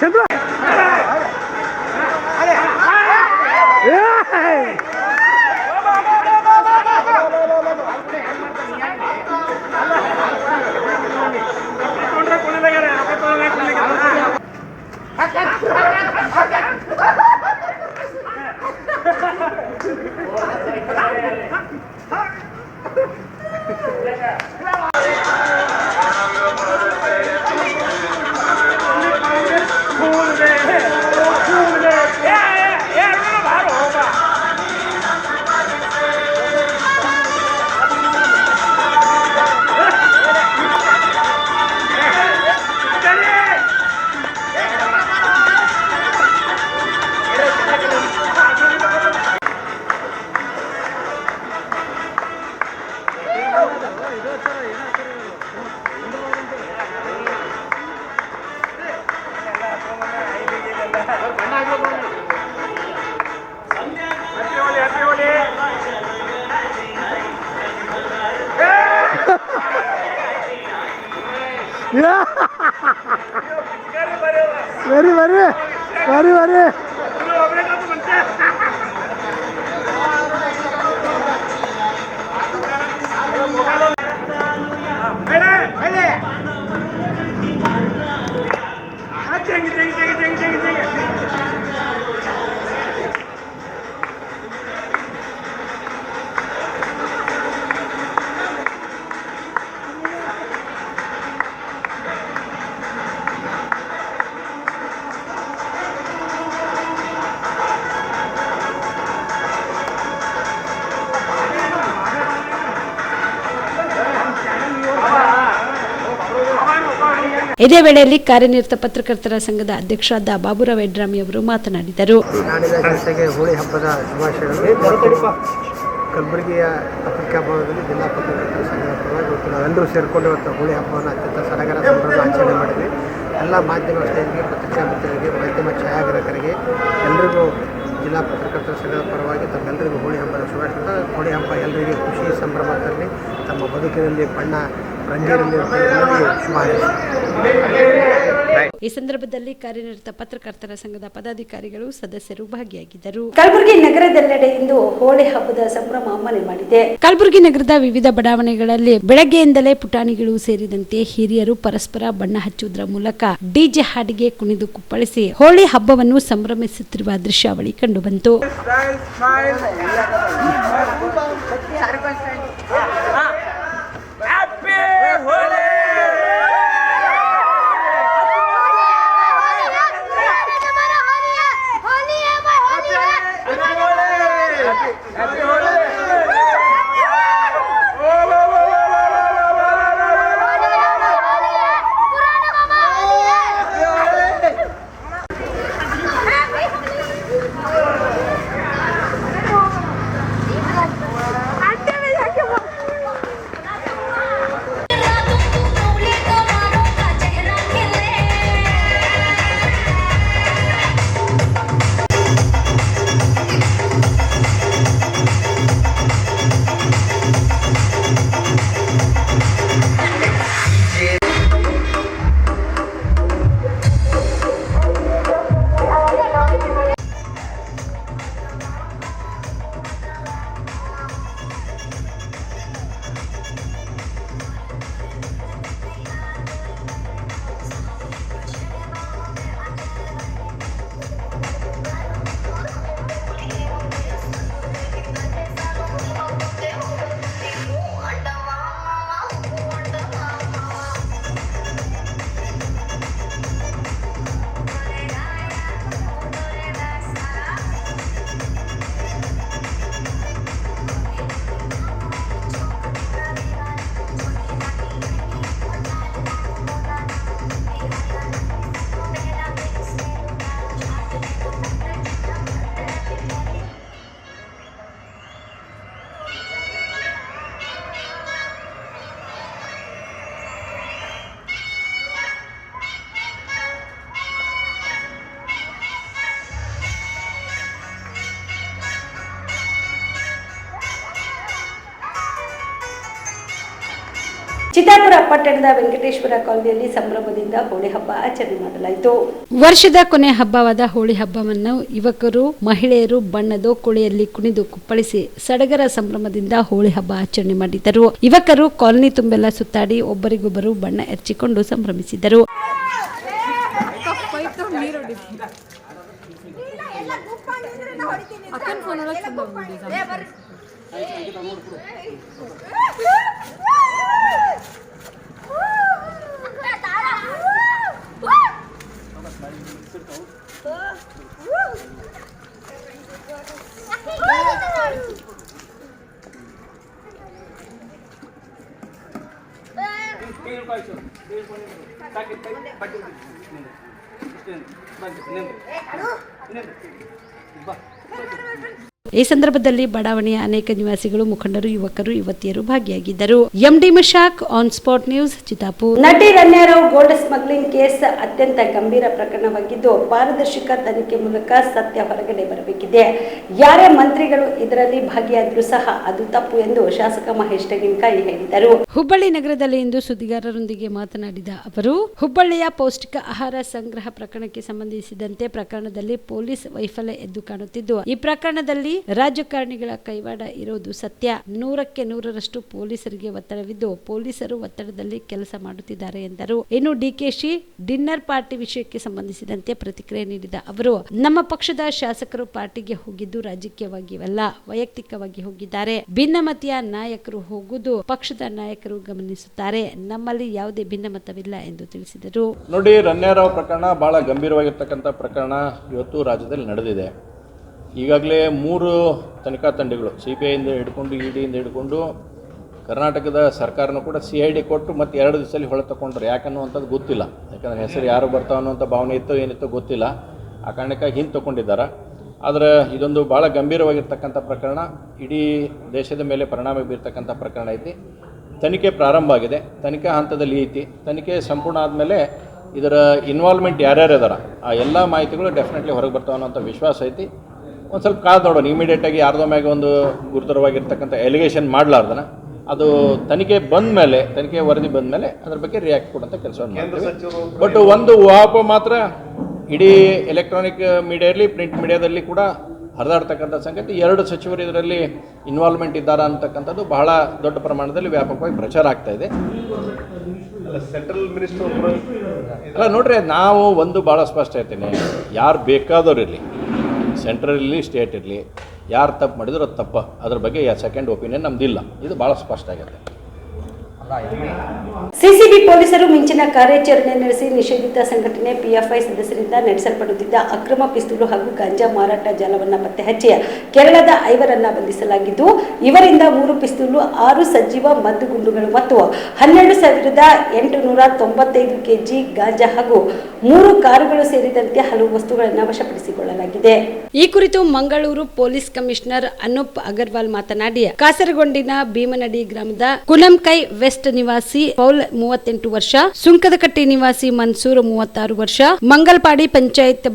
very. ಇದೇ ವೇಳೆಯಲ್ಲಿ ಕಾರ್ಯನಿರತ ಪತ್ರಕರ್ತರ ಸಂಘದ ಅಧ್ಯಕ್ಷರಾದ ಬಾಬುರಾವ್ ಯಡ್ರಾಮಿ ಅವರು ಮಾತನಾಡಿದರು. ನಾಡಿನ ಜನತೆಗೆ ಹೋಳಿ ಹಬ್ಬದ ಶುಭಾಶಯಗಳು. ಕಲಬುರಗಿಯ ಪತ್ರಿಕಾ ಭವನದಲ್ಲಿ ಜಿಲ್ಲಾ ಪತ್ರಕರ್ತರ ಸಂಘದ ಪರವಾಗಿ ಇವತ್ತು ನಾವೆಲ್ಲರೂ ಸೇರಿಕೊಂಡು ಇವತ್ತು ಹೋಳಿ ಹಬ್ಬವನ್ನು ಅತ್ಯಂತ ಸಡಗರ ಸಂಭ್ರಮ ಆಚರಣೆ ಮಾಡಿದ್ವಿ. ಎಲ್ಲ ಮಾಧ್ಯಮ ಸ್ನೇಹಿತರಿಗೆ, ಪತ್ರಿಕಾ ಮಿತ್ರರಿಗೆ, ಮಾಧ್ಯಮ ಛಾಯಾಗ್ರಾಹಕರಿಗೆ ಎಲ್ಲರಿಗೂ ಜಿಲ್ಲಾ ಪತ್ರಕರ್ತರ ಸಂಘದ ಪರವಾಗಿ ತಮ್ಮೆಲ್ಲರಿಗೂ ಹೋಳಿ ಹಬ್ಬದ ಶುಭಾಶಯ. ಹೋಳಿ ಹಬ್ಬ ಎಲ್ಲರಿಗೆ ಖುಷಿ ಸಂಭ್ರಮ ತರಲಿ, ತಮ್ಮ ಬದುಕಿನಲ್ಲಿ ಬಣ್ಣ ರಂಗೇರಲಿ ಅಂತ ಎಲ್ಲರಿಗೂ ಶುಭ ಈ ಸಂದರ್ಭದಲ್ಲಿ ಕಾರ್ಯನಿರತ ಪತ್ರಕರ್ತರ ಸಂಘದ ಪದಾಧಿಕಾರಿಗಳು, ಸದಸ್ಯರು ಭಾಗಿಯಾಗಿದ್ದರು. ಕಲಬುರಗಿ ನಗರದೆಲ್ಲೆಡೆ ಇಂದು ಹೋಳಿ ಹಬ್ಬದ ಸಂಭ್ರಮ ಮನೆ ಮಾಡಿದೆ. ಕಲಬುರಗಿ ನಗರದ ವಿವಿಧ ಬಡಾವಣೆಗಳಲ್ಲಿ ಬೆಳಗ್ಗೆಯಿಂದಲೇ ಪುಟಾಣಿಗಳು ಸೇರಿದಂತೆ ಹಿರಿಯರು ಪರಸ್ಪರ ಬಣ್ಣ ಹಚ್ಚುವುದರ ಮೂಲಕ ಡಿಜೆ ಹಾಡಿಗೆ ಕುಣಿದು ಕುಪ್ಪಳಿಸಿ ಹೋಳಿ ಹಬ್ಬವನ್ನು ಸಂಭ್ರಮಿಸುತ್ತಿರುವ ದೃಶ್ಯಾವಳಿ ಕಂಡುಬಂತು. ಚಿತ್ತಾಪುರ ಪಟ್ಟಣದ ವೆಂಕಟೇಶ್ವರ ಕಾಲೋನಿಯಲ್ಲಿ ಸಂಭ್ರಮದಿಂದ ಹೋಳಿ ಹಬ್ಬ ಆಚರಣೆ ಮಾಡಲಾಯಿತು. ವರ್ಷದ ಕೊನೆ ಹಬ್ಬವಾದ ಹೋಳಿ ಹಬ್ಬವನ್ನು ಯುವಕರು ಮಹಿಳೆಯರು ಬಣ್ಣದ ಕೋಳಿಯಲ್ಲಿ ಕುಣಿದು ಕುಪ್ಪಳಿಸಿ ಸಡಗರ ಸಂಭ್ರಮದಿಂದ ಹೋಳಿ ಹಬ್ಬ ಆಚರಣೆ ಮಾಡಿದರು. ಯುವಕರು ಕಾಲೋನಿ ತುಂಬೆಲ್ಲ ಸುತ್ತಾಡಿ ಒಬ್ಬರಿಗೊಬ್ಬರು ಬಣ್ಣ ಎರಚಿಕೊಂಡು ಸಂಭ್ರಮಿಸಿದರು. ಈ ಸಂದರ್ಭದಲ್ಲಿ ಬಡಾವಣೆಯ ಅನೇಕ ನಿವಾಸಿಗಳು, ಮುಖಂಡರು, ಯುವಕರು, ಯುವತಿಯರು ಭಾಗಿಯಾಗಿದ್ದರು. MD Mashak, on spot news, Chittapur. ನಟಿ ರಣ್ಯಾರಾವ್ ಗೋಲ್ಡ್ ಸ್ಮಗ್ಲಿಂಗ್ ಕೇಸ್ ಅತ್ಯಂತ ಗಂಭೀರ ಪ್ರಕರಣವಾಗಿದ್ದು ಪಾರದರ್ಶಕ ತನಿಖೆ ಮೂಲಕ ಸತ್ಯ ಹೊರಗಡೆ ಬರಬೇಕಿದೆ. ಯಾರೇ ಮಂತ್ರಿಗಳು ಇದರಲ್ಲಿ ಭಾಗಿಯಾದರೂ ಸಹ ಅದು ತಪ್ಪು ಎಂದು ಶಾಸಕ ಮಹೇಶ್ ತೆಂಗಿನಕಾಯಿ ಹೇಳಿದರು. ಹುಬ್ಬಳ್ಳಿ ನಗರದಲ್ಲಿ ಇಂದು ಸುದ್ದಿಗಾರರೊಂದಿಗೆ ಮಾತನಾಡಿದ ಅವರು, ಹುಬ್ಬಳ್ಳಿಯ ಪೌಷ್ಟಿಕ ಆಹಾರ ಸಂಗ್ರಹ ಪ್ರಕರಣಕ್ಕೆ ಸಂಬಂಧಿಸಿದಂತೆ ಪ್ರಕರಣದಲ್ಲಿ ಪೊಲೀಸ್ ವೈಫಲ್ಯ ಎದ್ದು ಕಾಣುತ್ತಿದ್ದು, ಈ ಪ್ರಕರಣದಲ್ಲಿ ರಾಜಕಾರಣಿಗಳ ಕೈವಾಡ ಇರೋದು ಸತ್ಯ. 100ಕ್ಕೆ 100ರಷ್ಟು ಪೊಲೀಸರಿಗೆ ಒತ್ತಡವಿದ್ದು ಪೊಲೀಸರು ಒತ್ತಡದಲ್ಲಿ ಕೆಲಸ ಮಾಡುತ್ತಿದ್ದಾರೆ ಎಂದರು. ಇನ್ನು ಡಿಕೆಶಿ ಡಿನ್ನರ್ ಪಾರ್ಟಿ ವಿಷಯಕ್ಕೆ ಸಂಬಂಧಿಸಿದಂತೆ ಪ್ರತಿಕ್ರಿಯೆ ನೀಡಿದ ಅವರು, ನಮ್ಮ ಪಕ್ಷದ ಶಾಸಕರು ಪಾರ್ಟಿಗೆ ಹೋಗಿದ್ದು ರಾಜಕೀಯವಾಗಿಯಲ್ಲ, ವೈಯಕ್ತಿಕವಾಗಿ ಹೋಗಿದ್ದಾರೆ. ಭಿನ್ನಮತೀಯ ನಾಯಕರು ಹೋಗುವುದು ಪಕ್ಷದ ನಾಯಕರು ಗಮನಿಸುತ್ತಾರೆ. ನಮ್ಮಲ್ಲಿ ಯಾವುದೇ ಭಿನ್ನಮತವಿಲ್ಲ ಎಂದು ತಿಳಿಸಿದರು. ನೋಡಿ, ರಣ್ಯಾರಾವ್ ಪ್ರಕರಣ ಬಹಳ ಗಂಭೀರವಾಗಿರ್ತಕ್ಕಂಥ ಪ್ರಕರಣ ಇವತ್ತು ರಾಜ್ಯದಲ್ಲಿ ನಡೆದಿದೆ. ಈಗಾಗಲೇ 3 ತನಿಖಾ ತಂಡಗಳು CBIಯಿಂದ ಹಿಡ್ಕೊಂಡು EDಯಿಂದ ಹಿಡ್ಕೊಂಡು ಕರ್ನಾಟಕದ ಸರ್ಕಾರನೂ ಕೂಡ CID ಕೊಟ್ಟು ಮತ್ತು 2 ದಿವಸದಲ್ಲಿ ಹೊಳೆ ತಗೊಂಡ್ರು. ಯಾಕನ್ನುವಂಥದ್ದು ಗೊತ್ತಿಲ್ಲ, ಯಾಕಂದರೆ ಹೆಸರು ಯಾರು ಬರ್ತಾವ ಅನ್ನುವಂಥ ಭಾವನೆ ಇತ್ತೋ ಏನಿತ್ತೋ ಗೊತ್ತಿಲ್ಲ. ಆ ಕಾರಣಕ್ಕಾಗಿ ಹಿಂದೆ ತೊಗೊಂಡಿದ್ದಾರೆ. ಆದರೆ ಇದೊಂದು ಭಾಳ ಗಂಭೀರವಾಗಿರ್ತಕ್ಕಂಥ ಪ್ರಕರಣ, ಇಡೀ ದೇಶದ ಮೇಲೆ ಪರಿಣಾಮ ಬೀರ್ತಕ್ಕಂಥ ಪ್ರಕರಣ ಐತಿ. ತನಿಖೆ ಪ್ರಾರಂಭ ಆಗಿದೆ, ತನಿಖಾ ಹಂತದಲ್ಲಿ ಐತಿ. ತನಿಖೆ ಸಂಪೂರ್ಣ ಆದಮೇಲೆ ಇದರ ಇನ್ವಾಲ್ವ್ಮೆಂಟ್ ಯಾರ್ಯಾರು ಇದಾರ ಆ ಎಲ್ಲ ಮಾಹಿತಿಗಳು ಡೆಫಿನೆಟ್ಲಿ ಹೊರಗೆ ಬರ್ತಾವೆ ಅನ್ನೋಂಥ ವಿಶ್ವಾಸ ಐತಿ. ಒಂದು ಸ್ವಲ್ಪ ಕಾದು ನೋಡೋಣ. ಇಮಿಡಿಯೇಟಾಗಿ ಯಾರ್ದೋ ಮ್ಯಾಗೆ ಒಂದು ಗುರುತರವಾಗಿರ್ತಕ್ಕಂಥ ಎಲಿಗೇಷನ್ ಮಾಡಲಾರ್ದನ ಅದು ತನಿಖೆ ಬಂದ ಮೇಲೆ, ತನಿಖೆ ವರದಿ ಬಂದ ಮೇಲೆ ಅದ್ರ ಬಗ್ಗೆ ರಿಯಾಕ್ಟ್ ಕೊಡುವಂಥ ಕೆಲಸವನ್ನು ಮಾಡ್ತೀವಿ. ಬಟ್ ಒಂದು ಊಹಾಪೋಹ ಮಾತ್ರ ಇಡೀ ಎಲೆಕ್ಟ್ರಾನಿಕ್ ಮೀಡಿಯಾ ಇರಲಿ, ಪ್ರಿಂಟ್ ಮೀಡಿಯಾದಲ್ಲಿ ಕೂಡ ಹರಿದಾಡ್ತಕ್ಕಂಥ ಸಂಗತಿ, 2 ಸಚಿವರು ಇದರಲ್ಲಿ ಇನ್ವಾಲ್ವ್ಮೆಂಟ್ ಇದ್ದಾರಾ ಅಂತಕ್ಕಂಥದ್ದು ಬಹಳ ದೊಡ್ಡ ಪ್ರಮಾಣದಲ್ಲಿ ವ್ಯಾಪಕವಾಗಿ ಪ್ರಚಾರ ಆಗ್ತಾ ಇದೆ. ಸೆಂಟ್ರಲ್ ಮಿನಿಸ್ಟರ್ ಅಲ್ಲ ನೋಡ್ರಿ, ನಾವು ಒಂದು ಭಾಳ ಸ್ಪಷ್ಟ ಇರ್ತೀನಿ, ಯಾರು ಬೇಕಾದವ್ರು ಇರಲಿ, ಸೆಂಟ್ರಲ್ ಇರಲಿ, ಸ್ಟೇಟ್ ಇರಲಿ, ಯಾರು ತಪ್ಪು ಮಾಡಿದ್ರು ಅದು ತಪ್ಪ. ಅದ್ರ ಬಗ್ಗೆ ಸೆಕೆಂಡ್ ಒಪಿನಿಯನ್ ನಮ್ದಿಲ್ಲ. ಇದು ಭಾಳ ಸ್ಪಷ್ಟ ಆಗುತ್ತೆ. ಸಿಸಿಬಿ ಪೊಲೀಸರು ಮಿಂಚಿನ ಕಾರ್ಯಾಚರಣೆ ನಡೆಸಿ ನಿಷೇಧಿತ ಸಂಘಟನೆ PFI ಸದಸ್ಯರಿಂದ ನಡೆಸಲ್ಪಡುತ್ತಿದ್ದ ಅಕ್ರಮ ಪಿಸ್ತೂಲು ಹಾಗೂ ಗಾಂಜಾ ಮಾರಾಟ ಜಾಲವನ್ನು ಪತ್ತೆ ಹಚ್ಚಿ ಕೇರಳದ 5ರನ್ನ ಬಂಧಿಸಲಾಗಿದ್ದು, ಇವರಿಂದ 3 ಪಿಸ್ತೂಲು, 6 ಸಜೀವ ಮದ್ದುಗುಂಡುಗಳು ಮತ್ತು 12,895 kg ಗಾಂಜಾ ಹಾಗೂ 3 ಕಾರುಗಳು ಸೇರಿದಂತೆ ಹಲವು ವಸ್ತುಗಳನ್ನು ವಶಪಡಿಸಿಕೊಳ್ಳಲಾಗಿದೆ. ಈ ಕುರಿತು ಮಂಗಳೂರು ಪೊಲೀಸ್ ಕಮಿಷನರ್ ಅನೂಪ್ ಅಗರ್ವಾಲ್ ಮಾತನಾಡಿ, ಕಾಸರಗೊಂಡಿನ ಭೀಮನಡಿ ಗ್ರಾಮದ ಕುಲಂಕೈ ವೆಸ್ಟ್ ನಿವಾಸಿ ಪೌಲ್ 38 ವರ್ಷ, ಸುಂಕದಕಟ್ಟಿ ನಿವಾಸಿ ಮನ್ಸೂರ್ 36 ವರ್ಷ, ಮಂಗಲ್ಪಾಡಿ ಪಂಚಾಯತ್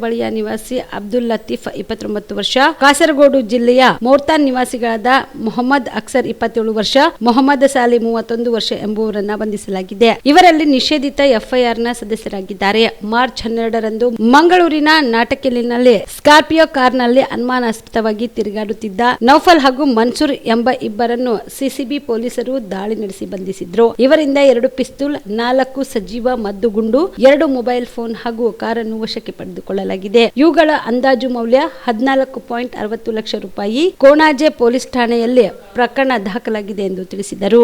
ಬಳಿಯ ನಿವಾಸಿ ಅಬ್ದುಲ್ ಲತೀಫ್ 29 ವರ್ಷ, ಕಾಸರಗೋಡು ಜಿಲ್ಲೆಯ ಮೋರ್ತಾನ್ ನಿವಾಸಿಗಳಾದ ಮೊಹಮ್ಮದ್ ಅಕ್ಸರ್ 27 ವರ್ಷ, ಮೊಹಮ್ಮದ್ ಸಾಲಿ 31 ವರ್ಷ ಎಂಬುವರನ್ನ ಬಂಧಿಸಲಾಗಿದೆ. ಇವರಲ್ಲಿ ನಿಷೇಧಿತ FIR ನ ಸದಸ್ಯರಾಗಿದ್ದಾರೆ. ಮಾರ್ಚ್ 12ರಂದು ಮಂಗಳೂರಿನ ನಾಟಕೆಲಿನಲ್ಲಿ ಸ್ಕಾರ್ಪಿಯೋ ಕಾರ್ನಲ್ಲಿ ಅನುಮಾನಾಸ್ಪದವಾಗಿ ತಿರುಗಾಡುತ್ತಿದ್ದ ನೌಫಲ್ ಹಾಗೂ ಮನ್ಸೂರ್ ಎಂಬ ಇಬ್ಬರನ್ನು ಸಿಸಿಬಿ ಪೊಲೀಸರು ದಾಳಿ ನಡೆಸಿ ಬಂಧಿಸಿದ್ರು. ಇವರಿಂದ 2 ಪಿಸ್ತೂಲ್, 4 ಸಜೀವ ಮದ್ದುಗುಂಡು, 2 ಮೊಬೈಲ್ ಫೋನ್ ಹಾಗೂ ಕಾರನ್ನು ವಶಕ್ಕೆ ಪಡೆದುಕೊಳ್ಳಲಾಗಿದೆ. ಇವುಗಳ ಅಂದಾಜು ಮೌಲ್ಯ 14.60 ಲಕ್ಷ ರೂಪಾಯಿ. ಕೋಣಾಜೆ ಪೊಲೀಸ್ ಠಾಣೆಯಲ್ಲಿ ಪ್ರಕರಣ ದಾಖಲಾಗಿದೆ ಎಂದು ತಿಳಿಸಿದರು.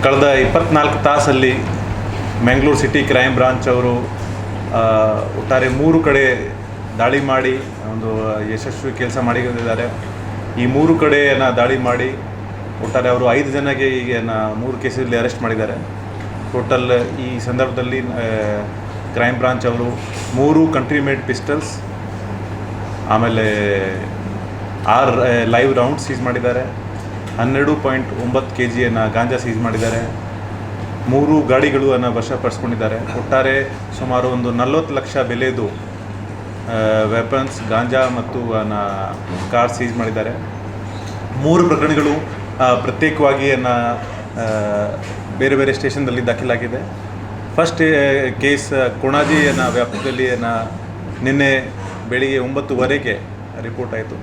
ಕಳೆದ 24 ತಾಸಲ್ಲಿ ಮ್ಯಾಂಗ್ಳೂರು ಸಿಟಿ ಕ್ರೈಮ್ ಬ್ರಾಂಚ್ ಅವರು ಒಟ್ಟಾರೆ 3 ಕಡೆ ದಾಳಿ ಮಾಡಿ ಒಂದು ಯಶಸ್ವಿ ಕೆಲಸ ಮಾಡಿದ್ದಾರೆ. ಈ 3 ಕಡೆಯನ್ನು ದಾಳಿ ಮಾಡಿ ಒಟ್ಟಾರೆ ಅವರು 5 ಜನಕ್ಕೆ ಈಗ 3 ಕೇಸಲ್ಲಿ ಅರೆಸ್ಟ್ ಮಾಡಿದ್ದಾರೆ. ಟೋಟಲ್ ಈ ಸಂದರ್ಭದಲ್ಲಿ ಕ್ರೈಮ್ ಬ್ರಾಂಚ್ ಅವರು 3 ಕಂಟ್ರಿ ಮೇಡ್ ಪಿಸ್ಟಲ್ಸ್, ಆಮೇಲೆ 6 ಲೈವ್ ರೌಂಡ್ ಸೀಸ್ ಮಾಡಿದ್ದಾರೆ, 12.9 kg ಗಾಂಜಾ ಸೀಸ್ ಮಾಡಿದ್ದಾರೆ, 3 ಗಾಡಿಗಳನ್ನು ವಶಪಡಿಸ್ಕೊಂಡಿದ್ದಾರೆ. ಒಟ್ಟಾರೆ ಸುಮಾರು ಒಂದು 40 ಲಕ್ಷ ಬೆಲೆದು ವೆಪನ್ಸ್, ಗಾಂಜಾ ಮತ್ತು ಕಾರ್ ಸೀಸ್ ಮಾಡಿದ್ದಾರೆ. 3 ಪ್ರಕರಣಗಳು ಪ್ರತ್ಯೇಕವಾಗಿ ಬೇರೆ ಬೇರೆ ಸ್ಟೇಷನ್ದಲ್ಲಿ ದಾಖಲಾಗಿದೆ. ಫಸ್ಟ್ ಕೇಸ್ ಕೊಣಾಜಿ ವ್ಯಾಪ್ತಿಯಲ್ಲಿ ನಿನ್ನೆ ಬೆಳಿಗ್ಗೆ 9:15 ರಿಪೋರ್ಟ್ ಆಯಿತು.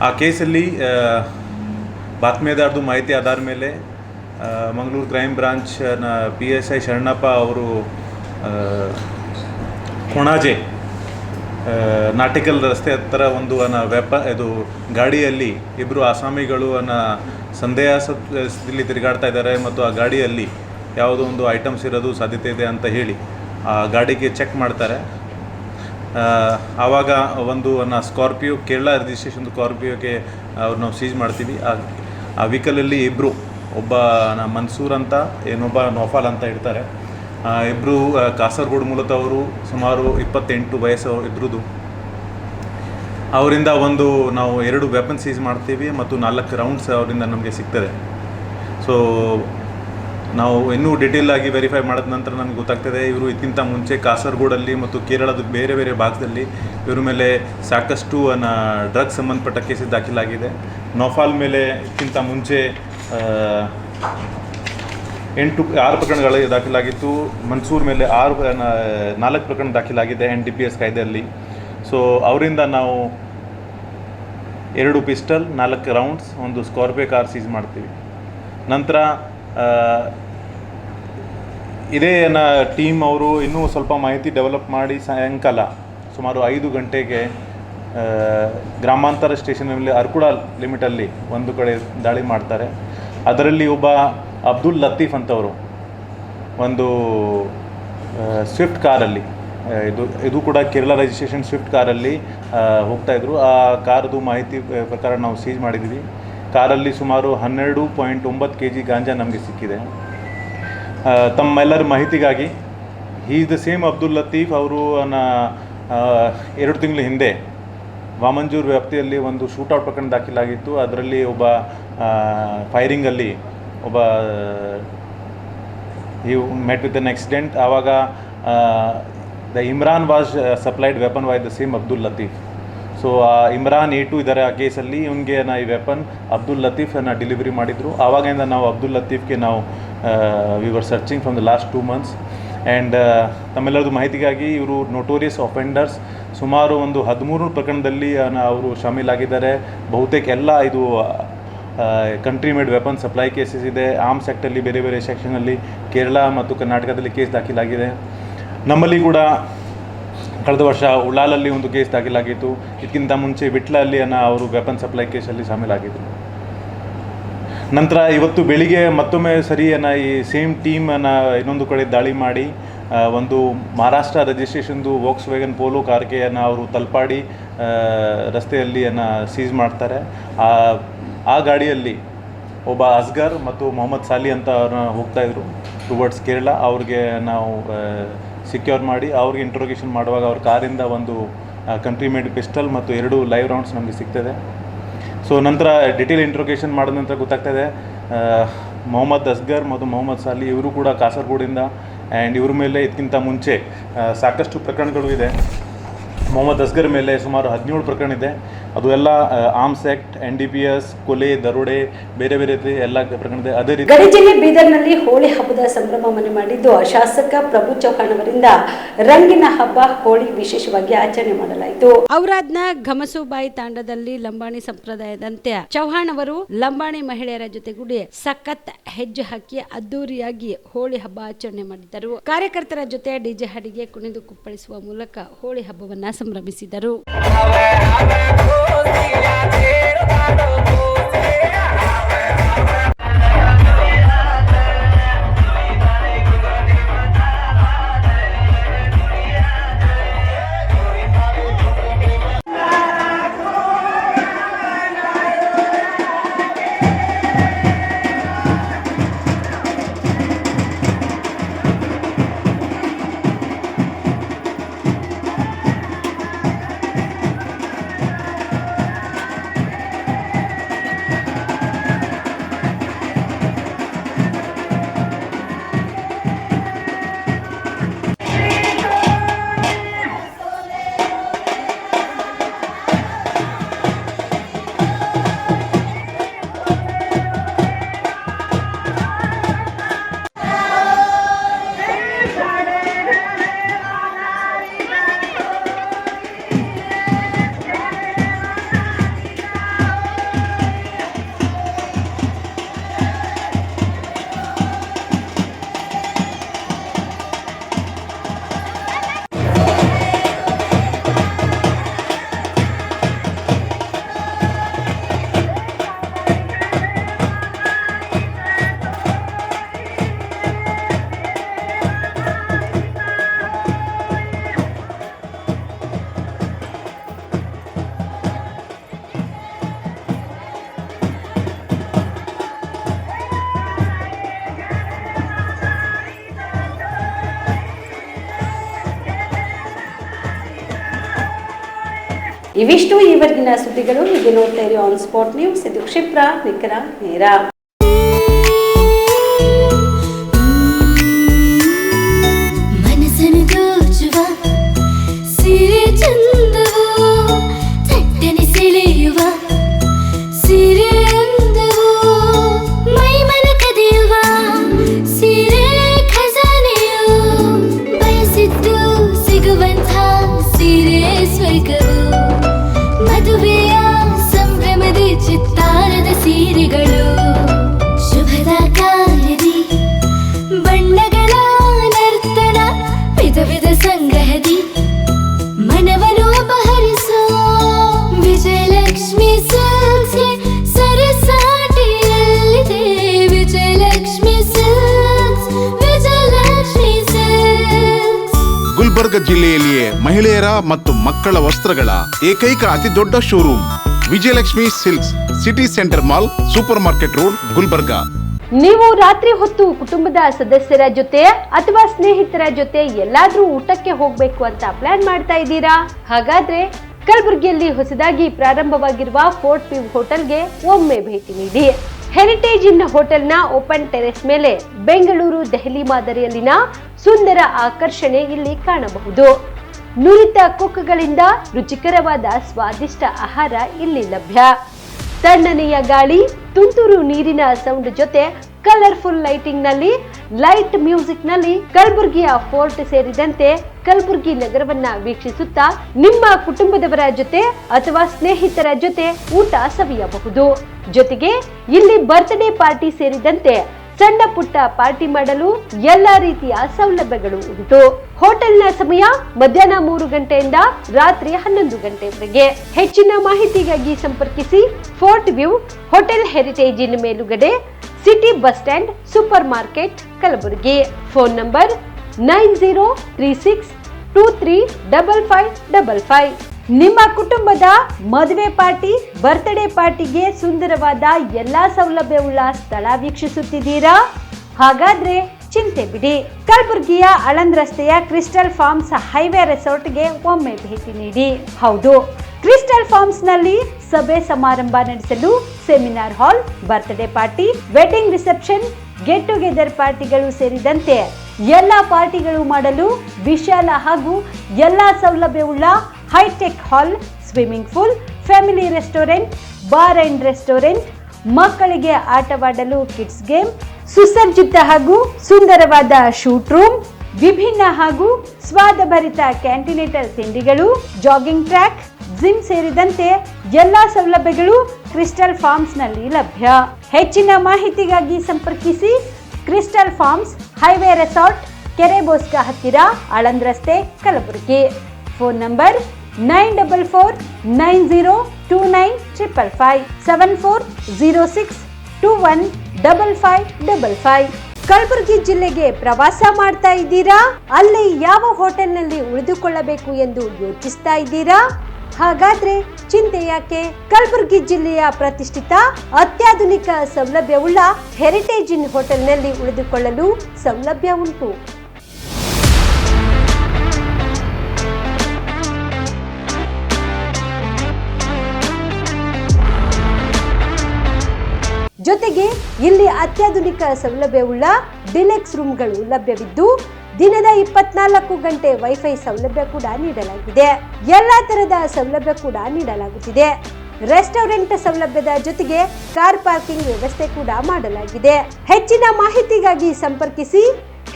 ಆ ಕೇಸಲ್ಲಿ ಬಾತ್ಮೀದಾರದು ಮಾಹಿತಿ ಆಧಾರ ಮೇಲೆ ಮಂಗಳೂರು ಕ್ರೈಮ್ ಬ್ರಾಂಚ್ನ PSI ಶರಣಪ್ಪ ಅವರು ಕೊಣಾಜೆ ನಾಟಿಕಲ್ ರಸ್ತೆ ಹತ್ತಿರ ಒಂದು ಇದು ಗಾಡಿಯಲ್ಲಿ ಇಬ್ಬರು ಆಸಾಮಿಗಳು ಸಂದೇಹದಲ್ಲಿ ತಿರುಗಾಡ್ತಾ ಇದ್ದಾರೆ ಮತ್ತು ಆ ಗಾಡಿಯಲ್ಲಿ ಯಾವುದೋ ಒಂದು ಐಟಮ್ಸ್ ಇರೋದು ಸಾಧ್ಯತೆ ಇದೆ ಅಂತ ಹೇಳಿ ಆ ಗಾಡಿಗೆ ಚೆಕ್ ಮಾಡ್ತಾರೆ. ಆವಾಗ ಒಂದು ಸ್ಕಾರ್ಪಿಯೋ ಕೇರಳ ರಿಜಿಸ್ಟ್ರೇಷನ್ ಸ್ಕಾರ್ಪಿಯೋಗೆ ಅವ್ರು ನಾವು ಸೀಜ್ ಮಾಡ್ತೀವಿ. ಆ ವೆಹಿಕಲಲ್ಲಿ ಇಬ್ಬರು, ಒಬ್ಬ ಮನ್ಸೂರ್ ಅಂತ, ಇನ್ನೊಬ್ಬ ನೋಫಾಲ್ ಅಂತ ಇರ್ತಾರೆ. ಇಬ್ಬರು ಕಾಸರಗೋಡು ಮೂಲತಃ ಅವರು, ಸುಮಾರು 28 ವಯಸ್ಸು ಇಬ್ಬರದು. ಅವರಿಂದ ನಾವು 2 ವೆಪನ್ ಸೀಸ್ ಮಾಡ್ತೀವಿ ಮತ್ತು 4 ರೌಂಡ್ಸ್ ಅವರಿಂದ ನಮಗೆ ಸಿಗ್ತದೆ. ಸೊ ನಾವು ಇನ್ನೂ ಡೀಟೇಲ್ ಆಗಿ ವೆರಿಫೈ ಮಾಡಿದ ನಂತರ ನಮಗೆ ಗೊತ್ತಾಗ್ತದೆ ಇವರು ಇದಕ್ಕಿಂತ ಮುಂಚೆ ಕಾಸರಗೋಡಲ್ಲಿ ಮತ್ತು ಕೇರಳದ ಬೇರೆ ಬೇರೆ ಭಾಗದಲ್ಲಿ ಇವ್ರ ಮೇಲೆ ಸಾಕಷ್ಟು ಡ್ರಗ್ಸ್ ಸಂಬಂಧಪಟ್ಟ ಕೇಸಸ್ ದಾಖಲಾಗಿದೆ. ನೋಫಾಲ್ ಮೇಲೆ ಇದಕ್ಕಿಂತ ಮುಂಚೆ 6 ಪ್ರಕರಣಗಳು ದಾಖಲಾಗಿತ್ತು. ಮನ್ಸೂರ್ ಮೇಲೆ 4 ಪ್ರಕರಣ ದಾಖಲಾಗಿದೆ NDPS ಕಾಯ್ದೆಯಲ್ಲಿ. ಸೊ ಅವರಿಂದ ನಾವು 2 ಪಿಸ್ಟಲ್, 4 ರೌಂಡ್ಸ್, ಒಂದು ಸ್ಕಾರ್ಪಿಯೋ ಕಾರ್ ಸೀಸ್ ಮಾಡ್ತೀವಿ. ನಂತರ ಇದೇ ಟೀಮ್ ಅವರು ಇನ್ನೂ ಸ್ವಲ್ಪ ಮಾಹಿತಿ ಡೆವಲಪ್ ಮಾಡಿ ಸಾಯಂಕಾಲ ಸುಮಾರು 5 ಗಂಟೆಗೆ ಗ್ರಾಮಾಂತರ ಸ್ಟೇಷನಲ್ಲಿ ಅರ್ಕುಡ ಲಿಮಿಟಲ್ಲಿ ಒಂದು ಕಡೆ ದಾಳಿ ಮಾಡ್ತಾರೆ. ಅದರಲ್ಲಿ ಒಬ್ಬ ಅಬ್ದುಲ್ ಲತೀಫ್ ಅಂತವರು ಒಂದು ಸ್ವಿಫ್ಟ್ ಕಾರಲ್ಲಿ, ಇದು ಕೂಡ ಕೇರಳ ರಿಜಿಸ್ಟ್ರೇಷನ್ ಸ್ವಿಫ್ಟ್ ಕಾರಲ್ಲಿ ಹೋಗ್ತಾಯಿದ್ರು. ಆ ಕಾರ್ದು ಮಾಹಿತಿ ಪ್ರಕಾರ ನಾವು ಸೀಜ್ ಮಾಡಿದ್ವಿ. ಕಾರಲ್ಲಿ ಸುಮಾರು 12.9 kg ಗಾಂಜಾ ನಮಗೆ ಸಿಕ್ಕಿದೆ. ತಮ್ಮೆಲ್ಲರ ಮಾಹಿತಿಗಾಗಿ, is the same Abdul Latif. ಅವರು 2 ತಿಂಗಳ ಹಿಂದೆ ವಾಮಂಜೂರ್ ವ್ಯಾಪ್ತಿಯಲ್ಲಿ ಒಂದು ಶೂಟೌಟ್ ಪ್ರಕರಣ ದಾಖಲಾಗಿತ್ತು. ಅದರಲ್ಲಿ ಒಬ್ಬ ಫೈರಿಂಗಲ್ಲಿ ಒಬ್ಬ ಈ ಮೆಟ್ ವಿತ್ ಅನ್ ಆಕ್ಸಿಡೆಂಟ್. ಆವಾಗ the Imran was supplied weapon by the same Abdul Latif. So Imran A2 ಇದ್ದಾರೆ ಆ ಕೇಸಲ್ಲಿ. ಇವನಿಗೆ ಈ ವೆಪನ್ ಅಬ್ದುಲ್ ಲತೀಫನ್ನು ಡೆಲಿವರಿ ಮಾಡಿದರು. ಆವಾಗಿಂದ ನಾವು ಅಬ್ದುಲ್ ಲತೀಫ್ಗೆ ನಾವು we were searching from the last 2 months. And ತಮ್ಮೆಲ್ಲರದು ಮಾಹಿತಿಗಾಗಿ ಇವರು ನೋಟೋರಿಯಸ್ ಅಫೆಂಡರ್ಸ್. ಸುಮಾರು ಒಂದು 13 ಪ್ರಕರಣದಲ್ಲಿ ಅವರು ಶಾಮೀಲಾಗಿದ್ದಾರೆ. ಬಹುತೇಕ ಎಲ್ಲ ಇದು country made weapon supply cases ಇದೆ. ಆರ್ಮ್ಸ್ ಆ್ಯಕ್ಟಲ್ಲಿ ಬೇರೆ ಬೇರೆ ಸೆಕ್ಷನಲ್ಲಿ ಕೇರಳ ಮತ್ತು ಕರ್ನಾಟಕದಲ್ಲಿ ಕೇಸ್ ದಾಖಲಾಗಿದೆ. ನಮ್ಮಲ್ಲಿ ಕೂಡ ಕಳೆದ ವರ್ಷ ಉಳ್ಳಾಲಲ್ಲಿ ಒಂದು ಕೇಸ್ ದಾಖಲಾಗಿತ್ತು. ಇದಕ್ಕಿಂತ ಮುಂಚೆ ವಿಟ್ಲಲ್ಲಿ ಅವರು ವೆಪನ್ ಸಪ್ಲೈ ಕೇಸಲ್ಲಿ ಶಾಮೀಲಾಗಿದ್ದರು. ನಂತರ ಇವತ್ತು ಬೆಳಿಗ್ಗೆ ಮತ್ತೊಮ್ಮೆ ಈ ಸೇಮ್ ಟೀಮ್ ಇನ್ನೊಂದು ಕಡೆ ದಾಳಿ ಮಾಡಿ ಒಂದು ಮಹಾರಾಷ್ಟ್ರ ರಿಜಿಸ್ಟ್ರೇಷನ್ದು ವೋಕ್ಸ್ ವ್ಯಾಗನ್ ಪೋಲೋ ಕಾರ್ಗೆ ಅವರು ತಲಪಾಡಿ ರಸ್ತೆಯಲ್ಲಿ ಸೀಸ್ ಮಾಡ್ತಾರೆ. ಆ ಗಾಡಿಯಲ್ಲಿ ಒಬ್ಬ ಅಸ್ಗರ್ ಮತ್ತು ಮೊಹಮ್ಮದ್ ಸಾಲಿ ಅಂತ ಹೋಗ್ತಾಯಿದ್ರು ಟುವರ್ಡ್ಸ್ ಕೇರಳ. ಅವ್ರಿಗೆ ನಾವು ಸಿಕ್ಯೂರ್ ಮಾಡಿ ಅವ್ರಿಗೆ ಇಂಟ್ರೋಗೇಷನ್ ಮಾಡುವಾಗ ಅವ್ರ ಕಾರಿಂದ ಒಂದು ಕಂಟ್ರಿ ಮೇಡ್ ಪಿಸ್ಟಲ್ ಮತ್ತು 2 ಲೈವ್ ರೌಂಡ್ಸ್ ನಮಗೆ ಸಿಗ್ತದೆ. ಸೊ ನಂತರ ಡಿಟೇಲ್ ಇಂಟ್ರೋಗೇಷನ್ ಮಾಡಿದ ನಂತರ ಗೊತ್ತಾಗ್ತದೆ ಮೊಹಮ್ಮದ್ ಅಸ್ಗರ್ ಮತ್ತು ಮೊಹಮ್ಮದ್ ಸಾಲಿ ಇವರು ಕೂಡ ಕಾಸರಗೋಡಿಂದ. ಆ್ಯಂಡ್ ಇವ್ರ ಮೇಲೆ ಇದಕ್ಕಿಂತ ಮುಂಚೆ ಸಾಕಷ್ಟು ಪ್ರಕರಣಗಳು ಇದೆ. ಮೊಹಮ್ಮದ್ ಅಸ್ಗರ್ ಮೇಲೆ ಸುಮಾರು 17 ಪ್ರಕರಣ ಇದೆ. ಅದು ಎಲ್ಲ ಆರ್ಮ್ಸ್ ಆ್ಯಕ್ಟ್, NDPS, ಕೊಲೆ, ದರೋಡೆ, ಬೇರೆ ಬೇರೆ ಎಲ್ಲ ಪ್ರಕರಣ ಇದೆ. ಅದೇ ರೀತಿ ಗಡಿ ಜಿಲ್ಲೆ ಬೀದರ್ನಲ್ಲಿ ಹೋಳಿ ಹಬ್ಬದ ಸಂಭ್ರಮ ಮನೆ ಮಾಡಿದ್ದು ಶಾಸಕ ಪ್ರಭು ಚೌಹಾಣ್ ಅವರಿಂದ ರಂಗಿನ ಹಬ್ಬ ಹೋಳಿ ವಿಶೇಷವಾಗಿ ಆಚರಣೆ ಮಾಡಲಾಯಿತು. ಔರಾದ್ನ ಘಮಸುಬಾಯಿ ತಾಂಡದಲ್ಲಿ ಲಂಬಾಣಿ ಸಂಪ್ರದಾಯದಂತೆ ಚೌಹಾಣ್ ಅವರು ಲಂಬಾಣಿ ಮಹಿಳೆಯರ ಜೊತೆಗೂಡಿ ಸಖತ್ ಹೆಜ್ಜೆ ಹಾಕಿ ಅದ್ದೂರಿಯಾಗಿ ಹೋಳಿ ಹಬ್ಬ ಆಚರಣೆ ಮಾಡಿದರು. ಕಾರ್ಯಕರ್ತರ ಜೊತೆ DJ ಹಾಡಿಗೆ ಕುಣಿದು ಕುಪ್ಪಳಿಸುವ ಮೂಲಕ ಹೋಳಿ ಹಬ್ಬವನ್ನ ಸಂಭ್ರಮಿಸಿದರು. ಇವಿಷ್ಟು ಈವರೆಗಿನ ಸುದ್ದಿಗಳು. ಹೀಗೆ ನೋಡ್ತಾ ಇರಿ ಆನ್ ಸ್ಪಾಟ್ ನ್ಯೂಸ್. ಇದು ಕ್ಷಿಪ್ರ, ನಿಖರ, ನೇರ. ಮನಸ್ಸನ್ನು ದೋಚುವ ಸಿರೆ ಚಂದವೋ, ಚಟ್ಟನೆ ಸೆಳೆಯುವ ಸಿರೆ ಅಂದವೋ, ಮೈಮನ ಕದಿಯುವ ಸಿರೆ ಖಜಾನೆಯೋ, ಬಯಸಿದ್ದು ಸಿಗುವಂಥ ಸಿರೆ ಸ್ವರ್ಗವೋ, ಮದುವೆಯ ಸಂಭ್ರಮದ ಚಿತ್ತಾರದ ಸೀರೆಗಳು, ಶುಭದ ಕಾರ್ಯದಿ ಬಣ್ಣಗಳ ನರ್ತನ, ವಿಧ ವಿಧ ಸಂಗ್ರಹದಿ ಮನವನ್ನು ಅಪಹರಿಸೋ ವಿಜಯಲಕ್ಷ್ಮಿ ಸಿಲ್ಕ್ಸ್ಗೆ ಸರಸಾಟಿಯಲ್ಲಿದೆ. Vijayalakshmi Silks, Vijayalakshmi Silks. ಗುಲ್ಬರ್ಗ ಜಿಲ್ಲೆಯಲ್ಲಿಯೇ ಮಹಿಳೆಯರ ಮತ್ತು ಮಕ್ಕಳ ವಸ್ತ್ರಗಳ ಏಕೈಕ ಅತಿ ದೊಡ್ಡ showroom Vijayalakshmi Silks, City Centre Mall, Super Market Road, Gulbarga. ನೀವು ರಾತ್ರಿ ಹೊತ್ತು ಕುಟುಂಬದ ಸದಸ್ಯರ ಜೊತೆ ಅಥವಾ ಸ್ನೇಹಿತರ ಜೊತೆ ಎಲ್ಲಾದ್ರೂ ಊಟಕ್ಕೆ ಹೋಗ್ಬೇಕು ಅಂತ ಪ್ಲಾನ್ ಮಾಡ್ತಾ ಇದ್ದೀರಾ? ಹಾಗಾದ್ರೆ ಕಲಬುರಗಿಯಲ್ಲಿ ಹೊಸದಾಗಿ ಪ್ರಾರಂಭವಾಗಿರುವ ಫೋರ್ಟ್ ವ್ಯೂ ಹೋಟೆಲ್ಗೆ ಒಮ್ಮೆ ಭೇಟಿ ನೀಡಿ. ಹೆರಿಟೇಜ್ ಇನ್ ಹೋಟೆಲ್ನ ಓಪನ್ ಟೆರೆಸ್ ಮೇಲೆ ಬೆಂಗಳೂರು, ದೆಹಲಿ ಮಾದರಿಯಲ್ಲಿನ ಸುಂದರ ಆಕರ್ಷಣೆ ಇಲ್ಲಿ ಕಾಣಬಹುದು. ನುರಿತ ಕುಕ್ಗಳಿಂದ ರುಚಿಕರವಾದ ಸ್ವಾದಿಷ್ಟ ಆಹಾರ ಇಲ್ಲಿ ಲಭ್ಯ. ತಣ್ಣನೆಯ ಗಾಳಿ, ತುಂತುರು ನೀರಿನ ಸೌಂಡ್ ಜೊತೆ ಕಲರ್ಫುಲ್ ಲೈಟಿಂಗ್ ನಲ್ಲಿ, ಲೈಟ್ ಮ್ಯೂಸಿಕ್ ನಲ್ಲಿ ಕಲಬುರಗಿಯ ಫೋರ್ಟ್ ಸೇರಿದಂತೆ ಕಲಬುರಗಿ ನಗರವನ್ನ ವೀಕ್ಷಿಸುತ್ತಾ ನಿಮ್ಮ ಕುಟುಂಬದವರ ಜೊತೆ ಅಥವಾ ಸ್ನೇಹಿತರ ಜೊತೆ ಊಟ ಸವಿಯಬಹುದು. ಜೊತೆಗೆ ಇಲ್ಲಿ ಬರ್ತ್ಡೇ ಪಾರ್ಟಿ ಸೇರಿದಂತೆ ಸಣ್ಣ ಪುಟ್ಟ ಪಾರ್ಟಿ ಮಾಡಲು ಎಲ್ಲಾ ರೀತಿಯ ಸೌಲಭ್ಯಗಳು ಉಂಟು. ಹೋಟೆಲ್ನ ಸಮಯ ಮಧ್ಯಾಹ್ನ 3 ಗಂಟೆಯಿಂದ ರಾತ್ರಿ 11 ಗಂಟೆವರೆಗೆ. ಹೆಚ್ಚಿನ ಮಾಹಿತಿಗಾಗಿ ಸಂಪರ್ಕಿಸಿ ಫೋರ್ಟ್ ವ್ಯೂ ಹೋಟೆಲ್, ಹೆರಿಟೇಜ್ ಇನ್ ಮೇಲುಗಡೆ, city bus stand, super market, Kalaburagi. Phone number 9036235555. ನಿಮ್ಮ ಕುಟುಂಬದ ಮದುವೆ ಪಾರ್ಟಿ, ಬರ್ತ್ಡೇ ಪಾರ್ಟಿಗೆ ಸುಂದರವಾದ ಎಲ್ಲಾ ಸೌಲಭ್ಯವುಳ್ಳ ಸ್ಥಳ ವೀಕ್ಷಿಸುತ್ತಿದ್ದೀರಾ? ಹಾಗಾದ್ರೆ ಚಿಂತೆ ಬಿಡಿ. ಕಲಬುರಗಿಯ ಆಳಂದ್ ರಸ್ತೆಯ ಕ್ರಿಸ್ಟಲ್ ಫಾರ್ಮ್ಸ್ ಹೈವೇ ರೆಸಾರ್ಟ್ಗೆ ಒಮ್ಮೆ ಭೇಟಿ ನೀಡಿ. ಹೌದು, ಕ್ರಿಸ್ಟಲ್ ಫಾರ್ಮ್ಸ್ ನಲ್ಲಿ ಸಭೆ ಸಮಾರಂಭ ನಡೆಸಲು seminar hall, birthday party, wedding reception, get together ಪಾರ್ಟಿಗಳು ಸೇರಿದಂತೆ ಎಲ್ಲ ಪಾರ್ಟಿಗಳು ಮಾಡಲು ವಿಶಾಲ ಹಾಗೂ ಎಲ್ಲ ಸೌಲಭ್ಯವುಳ್ಳ hi tech hall, swimming pool, family restaurant, bar and restaurant, ಮಕ್ಕಳಿಗೆ ಆಟವಾಡಲು ಕಿಡ್ಸ್ ಗೇಮ್, ಸುಸಜ್ಜಿತ ಹಾಗೂ ಸುಂದರವಾದ ಶೂಟ್ ರೂಮ್, ವಿಭಿನ್ನ ಹಾಗೂ ಸ್ವಾದಭರಿತ ಕ್ಯಾಂಟಿನೇಟರ್ ತಿಂಡಿಗಳು, ಜಾಗಿಂಗ್ ಟ್ರ್ಯಾಕ್, ಜಿಮ್ ಸೇರಿದಂತೆ ಎಲ್ಲಾ ಸೌಲಭ್ಯಗಳು ಕ್ರಿಸ್ಟಲ್ ಫಾರ್ಮ್ಸ್ ನಲ್ಲಿ ಲಭ್ಯ. ಹೆಚ್ಚಿನ ಮಾಹಿತಿಗಾಗಿ ಸಂಪರ್ಕಿಸಿ ಕ್ರಿಸ್ಟಲ್ ಫಾರ್ಮ್ಸ್ ಹೈವೇ ರೆಸಾರ್ಟ್, ಕೆರೆಬೋಸ್ಕ ಹತ್ತಿರ, ಆಳಂದ್ ರಸ್ತೆ, ಕಲಬುರಗಿ. Phone number 9490295555 7406215555. ಕಲಬುರಗಿ ಜಿಲ್ಲೆಗೆ ಪ್ರವಾಸ ಮಾಡ್ತಾ ಇದ್ದೀರಾ? ಅಲ್ಲಿ ಯಾವ ಹೋಟೆಲ್ನಲ್ಲಿ ಉಳಿದುಕೊಳ್ಳಬೇಕು ಎಂದು ಯೋಚಿಸ್ತಾ ಇದ್ದೀರಾ? ಹಾಗಾದ್ರೆ ಚಿಂತೆ ಯಾಕೆ? ಕಲಬುರಗಿ ಜಿಲ್ಲೆಯ ಪ್ರತಿಷ್ಠಿತ ಅತ್ಯಾಧುನಿಕ ಸೌಲಭ್ಯವುಳ್ಳ ಹೆರಿಟೇಜ್ ಇನ್ ಹೋಟೆಲ್ನಲ್ಲಿ ಉಳಿದುಕೊಳ್ಳಲು ಸೌಲಭ್ಯ ಉಂಟು. ಜೊತೆಗೆ ಇಲ್ಲಿ ಅತ್ಯಾಧುನಿಕ ಸೌಲಭ್ಯವುಳ್ಳ ಡಿಲೆಕ್ಸ್ ರೂಮ್ಗಳು ಲಭ್ಯವಿದ್ದು ದಿನದ 24 ಗಂಟೆ ವೈಫೈ ಸೌಲಭ್ಯ ಕೂಡ ನೀಡಲಾಗಿದೆ. ಎಲ್ಲಾ ತರಹದ ಸೌಲಭ್ಯ ಕೂಡ ನೀಡಲಾಗುತ್ತಿದೆ. ರೆಸ್ಟೋರೆಂಟ್ ಸೌಲಭ್ಯದ ಜೊತೆಗೆ ಕಾರ್ ಪಾರ್ಕಿಂಗ್ ವ್ಯವಸ್ಥೆ ಕೂಡ ಮಾಡಲಾಗಿದೆ. ಹೆಚ್ಚಿನ ಮಾಹಿತಿಗಾಗಿ ಸಂಪರ್ಕಿಸಿ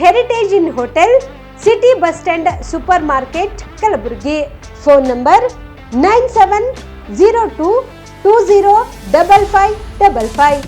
Heritage Inn hotel, city bus stand, super market, Kalaburagi. Phone number 9702205555.